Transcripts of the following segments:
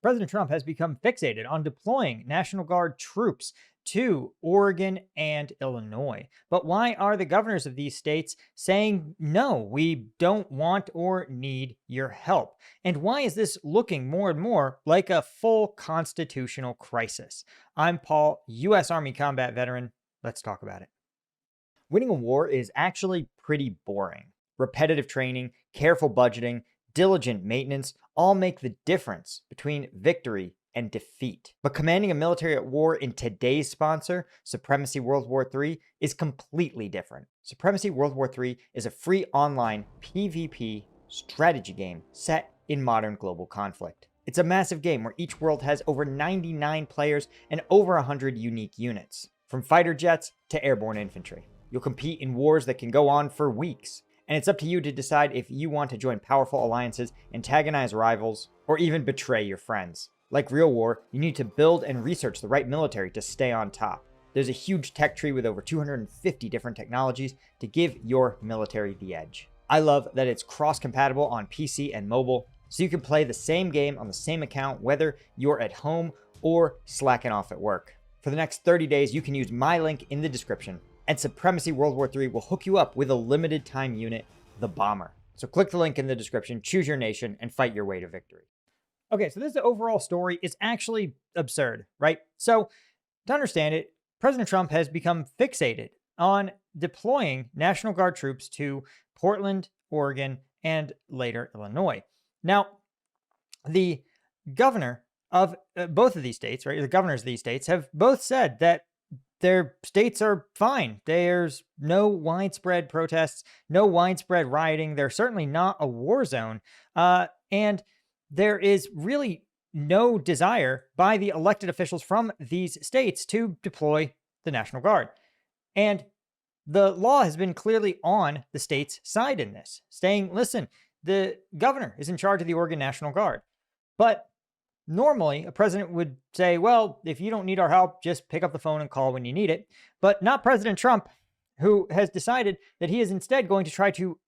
President Trump has become fixated on deploying National Guard troops to Oregon and Illinois. But why are the governors of these states saying, no, we don't want or need your help? And why is this looking more and more like a full constitutional crisis? I'm Paul, U.S. Army combat veteran. Let's talk about it. Winning a war is actually pretty boring. Repetitive training, careful budgeting, diligent maintenance all make the difference between victory and defeat. But commanding a military at war in today's sponsor, Supremacy World War III, is completely different. Supremacy World War III is a free online PvP strategy game set in modern global conflict. It's a massive game where each world has over 99 players and over 100 unique units, from fighter jets to airborne infantry. You'll compete in wars that can go on for weeks, and it's up to you to decide if you want to join powerful alliances, antagonize rivals, or even betray your friends. Like real war, you need to build and research the right military to stay on top. There's a huge tech tree with over 250 different technologies to give your military the edge. I love that it's cross-compatible on PC and mobile, so you can play the same game on the same account whether you're at home or slacking off at work. For the next 30 days, you can use my link in the description, and Supremacy World War III will hook you up with a limited time unit, the Bomber. So click the link in the description, choose your nation, and fight your way to victory. Okay, so this overall story is actually absurd, right? So to understand it, President Trump has become fixated on deploying National Guard troops to Portland, Oregon, and later Illinois. Now, the governor of both of these states, right? The governors of these states have both said that their states are fine. There's no widespread protests, no widespread rioting. They're certainly not a war zone. And there is really no desire by the elected officials from these states to deploy the National Guard. And the law has been clearly on the state's side in this, saying, listen, the governor is in charge of the Oregon National Guard. But normally, a president would say, well, if you don't need our help, just pick up the phone and call when you need it. But not President Trump, who has decided that he is instead going to try to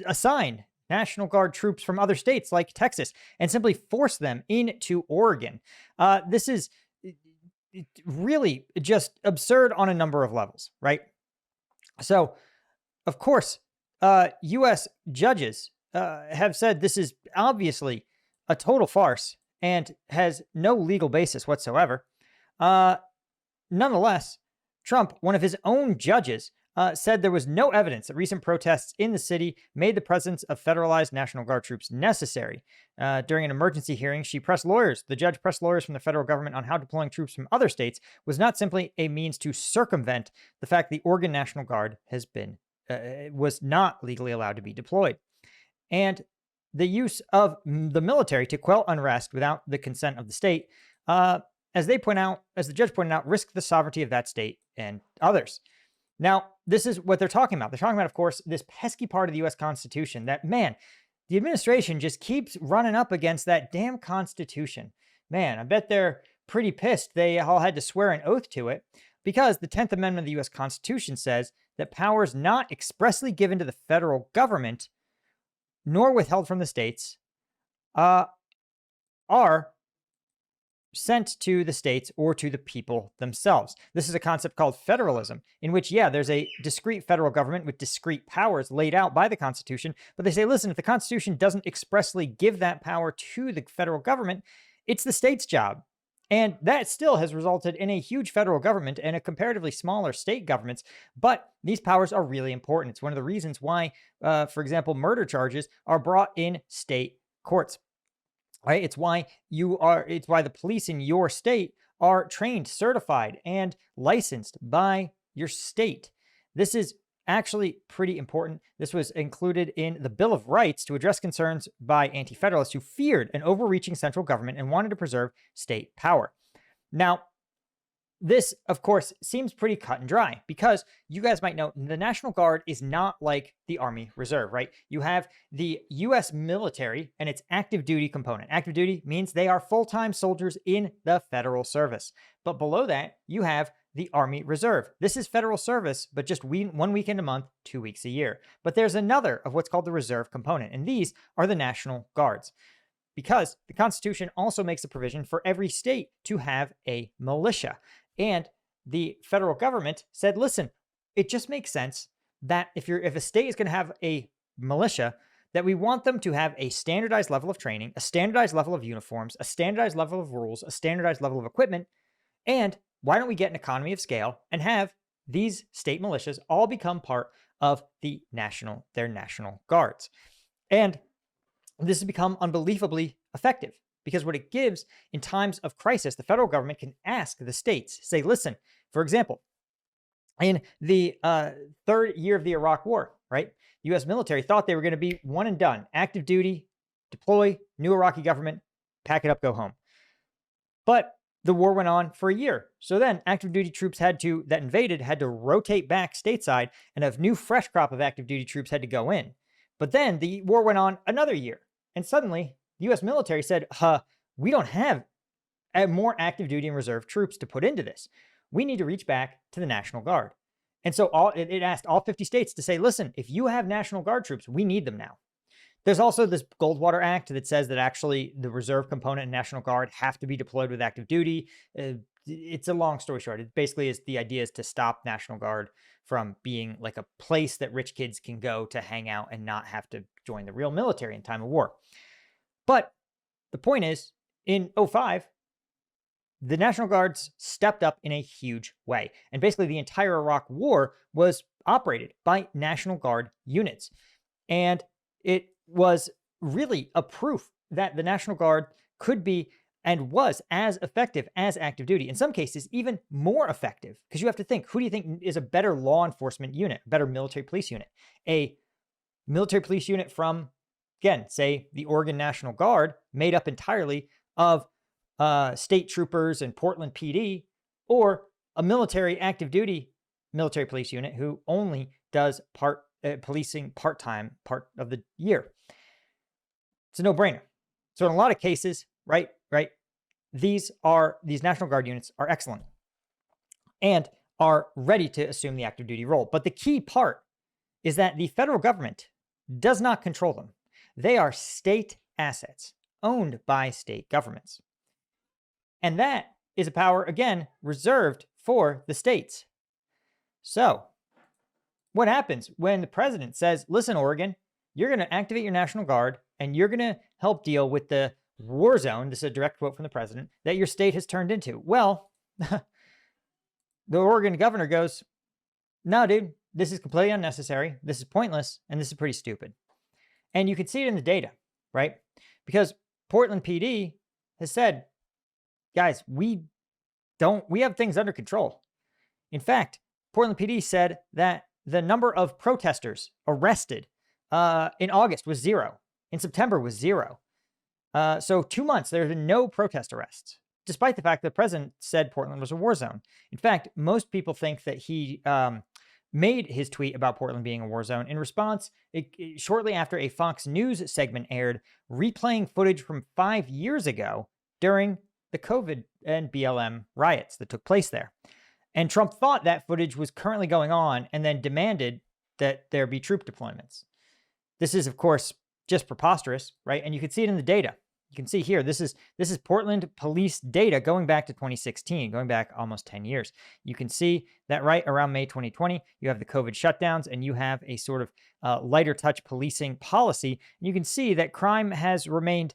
assign National Guard troops from other states like Texas and simply force them into Oregon. This is really just absurd on a number of levels, right? So, of course, U.S. judges have said this is obviously a total farce and has no legal basis whatsoever. Nonetheless, Trump, one of his own judges, said there was no evidence that recent protests in the city made the presence of federalized National Guard troops necessary. During an emergency hearing, the judge pressed lawyers from the federal government on how deploying troops from other states was not simply a means to circumvent the fact the Oregon National Guard was not legally allowed to be deployed. And the use of the military to quell unrest without the consent of the state, as the judge pointed out, risked the sovereignty of that state and others. Now, this is what they're talking about. They're talking about, of course, this pesky part of the U.S. Constitution that, man, the administration just keeps running up against that damn Constitution. Man, I bet they're pretty pissed they all had to swear an oath to it, because the 10th Amendment of the U.S. Constitution says that powers not expressly given to the federal government nor withheld from the states are sent to the states or to the people themselves. This is a concept called federalism, in which, yeah, there's a discrete federal government with discrete powers laid out by the Constitution, but they say, listen, if the Constitution doesn't expressly give that power to the federal government, it's the state's job. And that still has resulted in a huge federal government and a comparatively smaller state governments. But these powers are really important. It's one of the reasons why, for example, murder charges are brought in state courts. Right? It's why the police in your state are trained, certified, and licensed by your state. This is actually pretty important. This was included in the Bill of Rights to address concerns by anti-federalists who feared an overreaching central government and wanted to preserve state power. Now, this, of course, seems pretty cut and dry because you guys might know the National Guard is not like the Army Reserve, right? You have the U.S. military and its active duty component. Active duty means they are full-time soldiers in the federal service. But below that, you have the Army Reserve. This is federal service, but just 1 weekend a month, 2 weeks a year. But there's another of what's called the reserve component, and these are the National Guards. because the Constitution also makes a provision for every state to have a militia. And the federal government said, listen, it just makes sense that if a state is going to have a militia, that we want them to have a standardized level of training, a standardized level of uniforms, a standardized level of rules, a standardized level of equipment. And why don't we get an economy of scale and have these state militias all become part of their national guards? And this has become unbelievably effective because what it gives in times of crisis, the federal government can ask the states, say, listen, for example, in the third year of the Iraq War, right? The U.S. military thought they were going to be one and done. Active duty, deploy, new Iraqi government, pack it up, go home. But the war went on for a year. So then active duty troops that invaded had to rotate back stateside, and a new fresh crop of active duty troops had to go in. But then the war went on another year. And suddenly the U.S. military said, we don't have more active duty and reserve troops to put into this. We need to reach back to the National Guard. And so it asked all 50 states to say, listen, if you have National Guard troops, we need them now. There's also this Goldwater Act that says that actually the reserve component and National Guard have to be deployed with active duty. It's a long story short. It basically is the idea is to stop National Guard from being like a place that rich kids can go to hang out and not have to join the real military in time of war. But the point is, in 2005, the National Guards stepped up in a huge way. And basically the entire Iraq War was operated by National Guard units. And it was really a proof that the National Guard could be and was as effective as active duty. In some cases, even more effective. Because you have to think, who do you think is a better law enforcement unit, a better military police unit? A military police unit from, again, say the Oregon National Guard, made up entirely of state troopers and Portland PD, or a military active duty military police unit who only does policing part-time part of the year. It's a no-brainer. So in a lot of cases, right, these National Guard units are excellent and are ready to assume the active duty role. But the key part is that the federal government does not control them. They are state assets owned by state governments. And that is a power, again, reserved for the states. So what happens when the president says, listen, Oregon, you're going to activate your National Guard and you're going to help deal with the war zone, this is a direct quote from the president, that your state has turned into? Well, the Oregon governor goes, no, dude, this is completely unnecessary. This is pointless. And this is pretty stupid. And you can see it in the data, right? Because Portland PD has said, guys, we have things under control. In fact, Portland PD said that the number of protesters arrested in August was 0. In September was 0. So 2 months, there have been no protest arrests, despite the fact that the president said Portland was a war zone. In fact, most people think that he made his tweet about Portland being a war zone in response shortly after a Fox News segment aired replaying footage from 5 years ago during the COVID and BLM riots that took place there. And Trump thought that footage was currently going on and then demanded that there be troop deployments. This is, of course, just preposterous, right? And you can see it in the data. You can see here, this is Portland police data going back to 2016, going back almost 10 years. You can see that right around May 2020, you have the COVID shutdowns and you have a sort of lighter touch policing policy. And you can see that crime has remained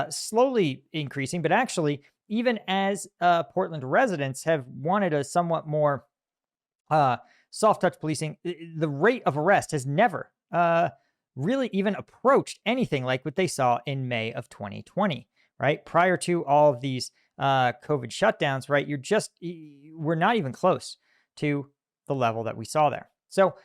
slowly increasing, but actually, even as Portland residents have wanted a somewhat more soft touch policing, the rate of arrest has never really even approached anything like what they saw in May of 2020, right? Prior to all of these COVID shutdowns, right? We're not even close to the level that we saw there. So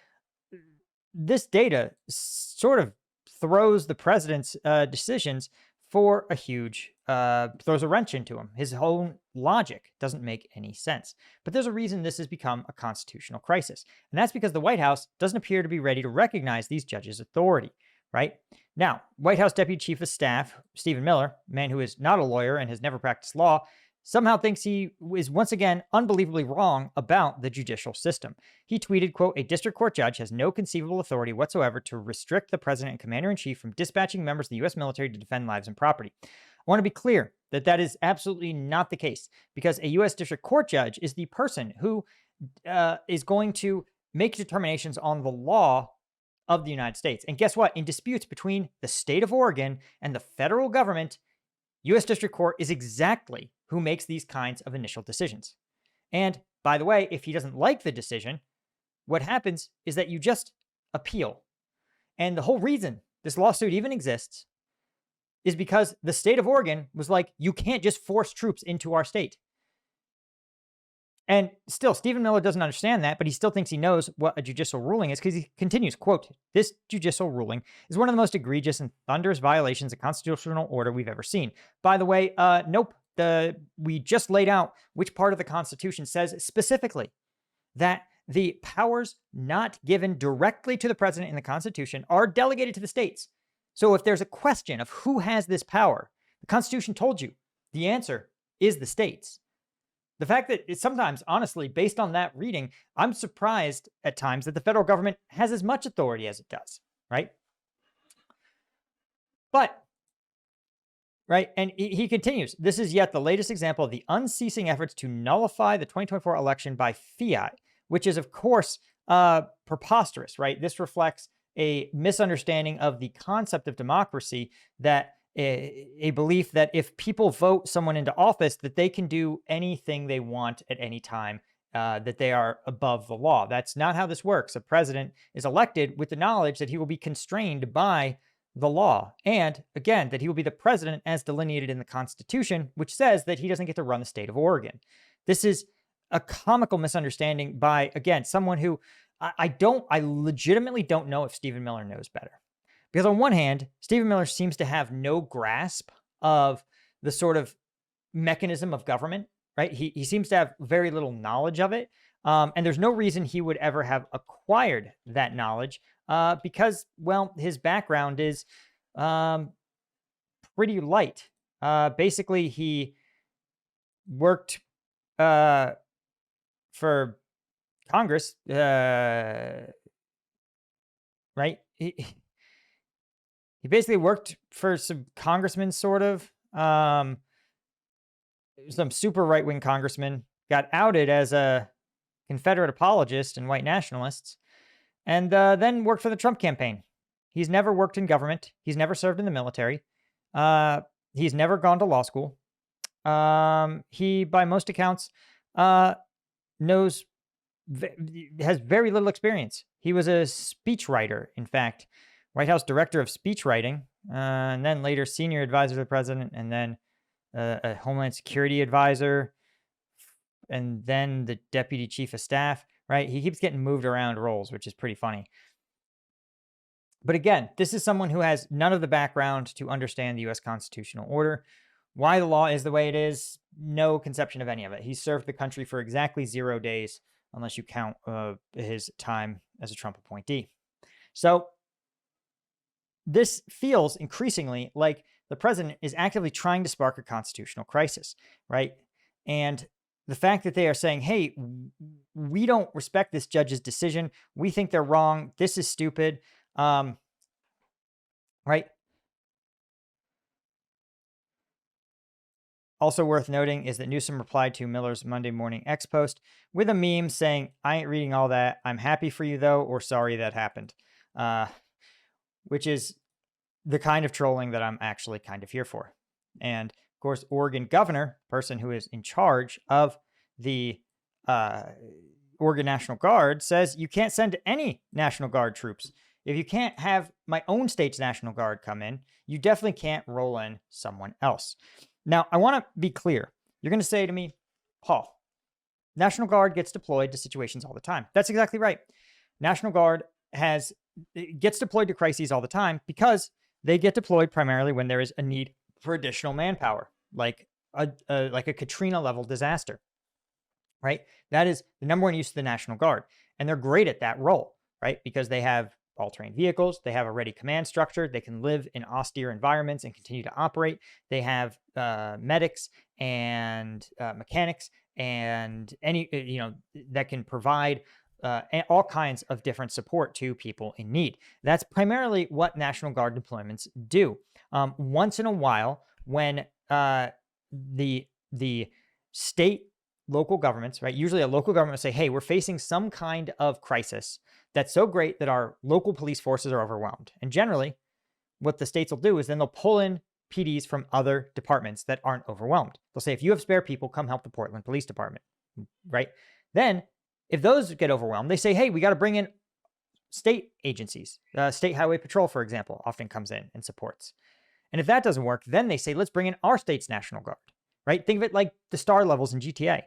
this data sort of throws the president's decisions for a huge, throws a wrench into him. His whole logic doesn't make any sense. But there's a reason this has become a constitutional crisis. And that's because the White House doesn't appear to be ready to recognize these judges' authority, right? Now, White House Deputy Chief of Staff, Stephen Miller, a man who is not a lawyer and has never practiced law, somehow thinks he is once again unbelievably wrong about the judicial system. He tweeted, quote, "A district court judge has no conceivable authority whatsoever to restrict the president and commander-in-chief from dispatching members of the U.S. military to defend lives and property." I want to be clear that that is absolutely not the case, because a U.S. district court judge is the person who is going to make determinations on the law of the United States. And guess what? In disputes between the state of Oregon and the federal government, U.S. District Court is exactly who makes these kinds of initial decisions. And by the way, if he doesn't like the decision, what happens is that you just appeal. And the whole reason this lawsuit even exists is because the state of Oregon was like, you can't just force troops into our state. And still, Stephen Miller doesn't understand that, but he still thinks he knows what a judicial ruling is, because he continues, quote, "This judicial ruling is one of the most egregious and thunderous violations of constitutional order we've ever seen." By the way, nope. We just laid out which part of the Constitution says specifically that the powers not given directly to the president in the Constitution are delegated to the states. So if there's a question of who has this power, the Constitution told you the answer is the states. The fact that it's sometimes, honestly, based on that reading, I'm surprised at times that the federal government has as much authority as it does, right? But, right, and he continues, "This is yet the latest example of the unceasing efforts to nullify the 2024 election by fiat, which is, of course, preposterous, right? This reflects a misunderstanding of the concept of democracy, that a belief that if people vote someone into office, that they can do anything they want at any time, that they are above the law. That's not how this works. A president is elected with the knowledge that he will be constrained by the law. And again, that he will be the president as delineated in the Constitution, which says that he doesn't get to run the state of Oregon. This is a comical misunderstanding by, again, someone who I legitimately don't know if Stephen Miller knows better. Because on one hand, Stephen Miller seems to have no grasp of the sort of mechanism of government, right? He seems to have very little knowledge of it. And there's no reason he would ever have acquired that knowledge, because, well, his background is pretty light. Basically, he worked for Congress, right? He basically worked for some congressmen, sort of. Some super right-wing congressman got outed as a Confederate apologist and white nationalists, and then worked for the Trump campaign. He's never worked in government. He's never served in the military. He's never gone to law school. He, by most accounts, has very little experience. He was a speechwriter, in fact. White House Director of Speechwriting, and then later Senior Advisor to the President, and then a Homeland Security Advisor, and then the Deputy Chief of Staff, right? He keeps getting moved around roles, which is pretty funny. But again, this is someone who has none of the background to understand the U.S. constitutional order. Why the law is the way it is, no conception of any of it. He served the country for exactly 0 days, unless you count his time as a Trump appointee. So this feels increasingly like the president is actively trying to spark a constitutional crisis, right? And the fact that they are saying, hey, we don't respect this judge's decision. We think they're wrong. This is stupid, right? Also worth noting is that Newsom replied to Miller's Monday Morning X post with a meme saying, "I ain't reading all that. I'm happy for you, though, or sorry that happened." Which is the kind of trolling that I'm actually kind of here for. And of course, Oregon governor, person who is in charge of the Oregon National Guard, says you can't send any National Guard troops. If you can't have my own state's National Guard come in, you definitely can't roll in someone else. Now, I want to be clear. You're going to say to me, Paul, National Guard gets deployed to situations all the time. That's exactly right. National Guard gets deployed to crises all the time because they get deployed primarily when there is a need for additional manpower, like a Katrina level disaster, right? That is the number one use of the National Guard. And they're great at that role, right? Because they have all-terrain vehicles. They have a ready command structure. They can live in austere environments and continue to operate. They have medics and mechanics and any, that can provide all kinds of different support to people in need. That's primarily what National Guard deployments do. Once in a while, when the state local governments, right? Usually a local government will say, hey, we're facing some kind of crisis that's so great that our local police forces are overwhelmed. And generally, what the states will do is then they'll pull in PDs from other departments that aren't overwhelmed. They'll say, if you have spare people, come help the Portland Police Department, right? Then, if those get overwhelmed, they say, hey, we got to bring in state agencies. State Highway Patrol, for example, often comes in and supports. And if that doesn't work, then they say, let's bring in our state's National Guard, right? Think of it like the star levels in GTA.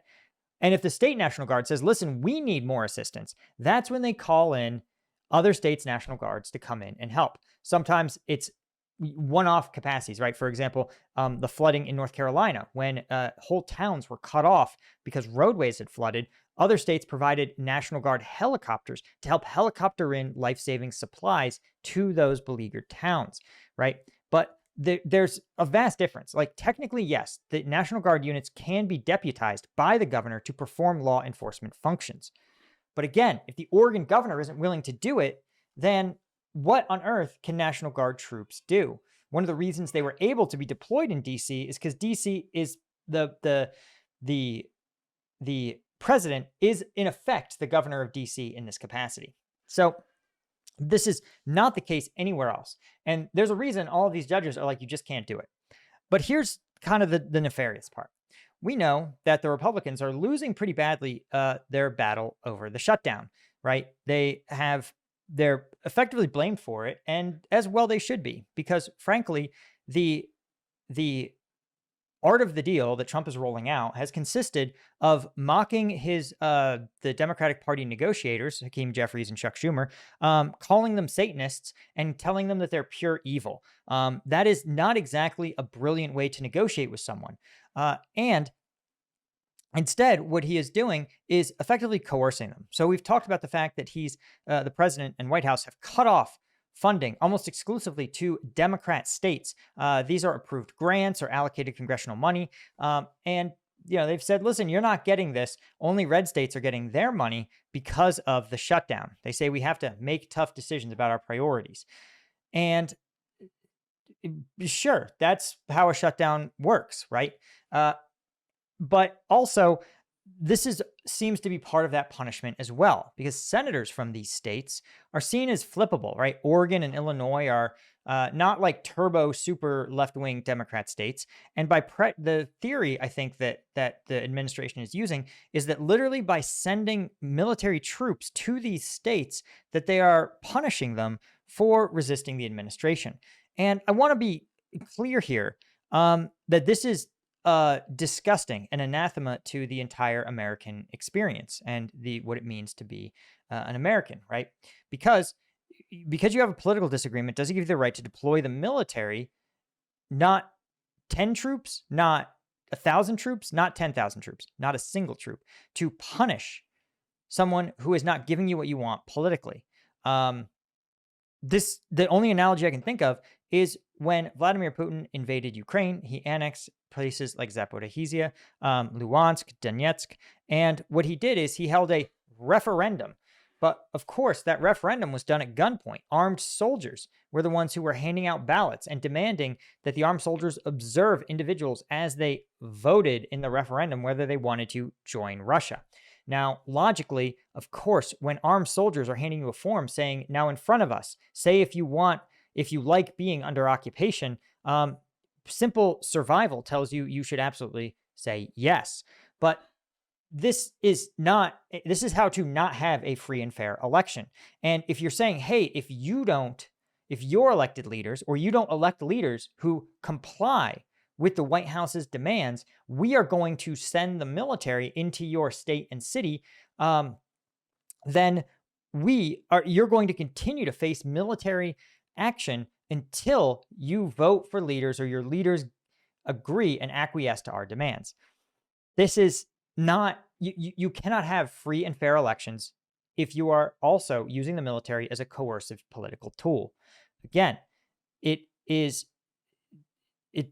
And if the state National Guard says, listen, we need more assistance, that's when they call in other states' National Guards to come in and help. Sometimes it's one-off capacities, right? For example, the flooding in North Carolina, when whole towns were cut off because roadways had flooded, other states provided National Guard helicopters to help helicopter in life-saving supplies to those beleaguered towns, right? But there's a vast difference. Like, technically, yes, the National Guard units can be deputized by the governor to perform law enforcement functions. But again, if the Oregon governor isn't willing to do it, then what on earth can National Guard troops do? One of the reasons they were able to be deployed in DC is because DC is the president is in effect the governor of DC in this capacity. So this is not the case anywhere else. And there's a reason all of these judges are like, you just can't do it. But here's kind of the nefarious part. We know that the Republicans are losing pretty badly their battle over the shutdown, right? They're effectively blamed for it, and as well they should be, because frankly, the art of the deal that Trump is rolling out has consisted of mocking the Democratic Party negotiators, Hakeem Jeffries and Chuck Schumer, calling them Satanists and telling them that they're pure evil. That is not exactly a brilliant way to negotiate with someone. And instead, what he is doing is effectively coercing them. So we've talked about the fact that the president and White House have cut off funding almost exclusively to Democrat states. These are approved grants or allocated congressional money. And they've said, listen, you're not getting this. Only red states are getting their money because of the shutdown. They say we have to make tough decisions about our priorities. And sure, that's how a shutdown works, right? But also, this seems to be part of that punishment as well, because senators from these states are seen as flippable, right? Oregon and Illinois are not like turbo super left-wing Democrat states. And by the theory, I think that the administration is using is that literally by sending military troops to these states, that they are punishing them for resisting the administration. And I want to be clear here that this is disgusting and anathema to the entire American experience and what it means to be an American, right? Because you have a political disagreement doesn't give you the right to deploy the military, not 10 troops, not 1,000 troops, not 10,000 troops, not a single troop, to punish someone who is not giving you what you want politically. The only analogy I can think of is when Vladimir Putin invaded Ukraine. He annexed places like Zaporizhzhia, Luhansk, Donetsk. And what he did is he held a referendum. But of course, that referendum was done at gunpoint. Armed soldiers were the ones who were handing out ballots and demanding that the armed soldiers observe individuals as they voted in the referendum whether they wanted to join Russia. Now, logically, of course, when armed soldiers are handing you a form saying, now in front of us, say if you like being under occupation, simple survival tells you should absolutely say yes. But this is how to not have a free and fair election. And if you're saying, hey, if you're elected leaders or you don't elect leaders who comply with the White House's demands, we are going to send the military into your state and city, then you're going to continue to face military action until you vote for leaders or your leaders agree and acquiesce to our demands. This is not, you cannot have free and fair elections if you are also using the military as a coercive political tool. Again, it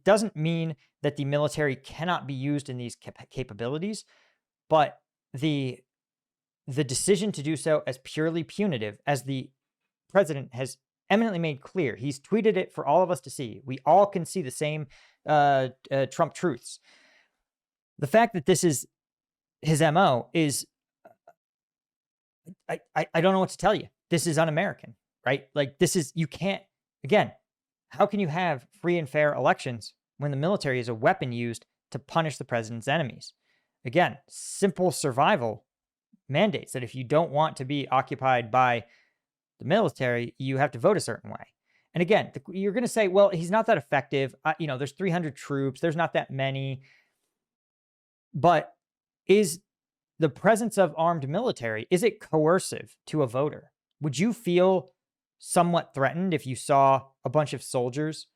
doesn't mean that the military cannot be used in these capabilities, but the decision to do so as purely punitive, as the president has eminently made clear, he's tweeted it for all of us to see. We all can see the same Trump truths. The fact that this is his MO is, I don't know what to tell you. This is un-American, right? Like, this is, you can't, again, how can you have free and fair elections when the military is a weapon used to punish the president's enemies? Again, simple survival mandates that if you don't want to be occupied by the military, you have to vote a certain way. And again, you're going to say, well, he's not that effective. There's 300 troops. There's not that many. But is the presence of armed military, is it coercive to a voter? Would you feel somewhat threatened if you saw a bunch of soldiers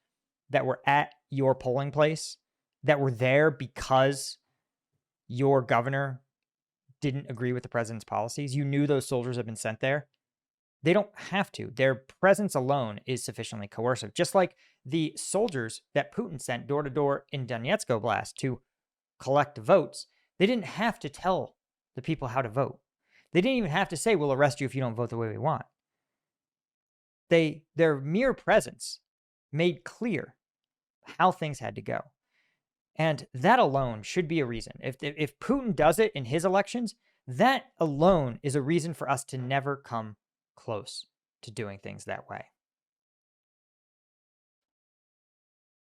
that were at your polling place, that were there because your governor didn't agree with the president's policies? You knew those soldiers had been sent there. They don't have to. Their presence alone is sufficiently coercive. Just like the soldiers that Putin sent door to door in Donetsk Oblast to collect votes, they didn't have to tell the people how to vote. They didn't even have to say, we'll arrest you if you don't vote the way we want. Their mere presence made clear how things had to go. And that alone should be a reason. If Putin does it in his elections, that alone is a reason for us to never come close to doing things that way.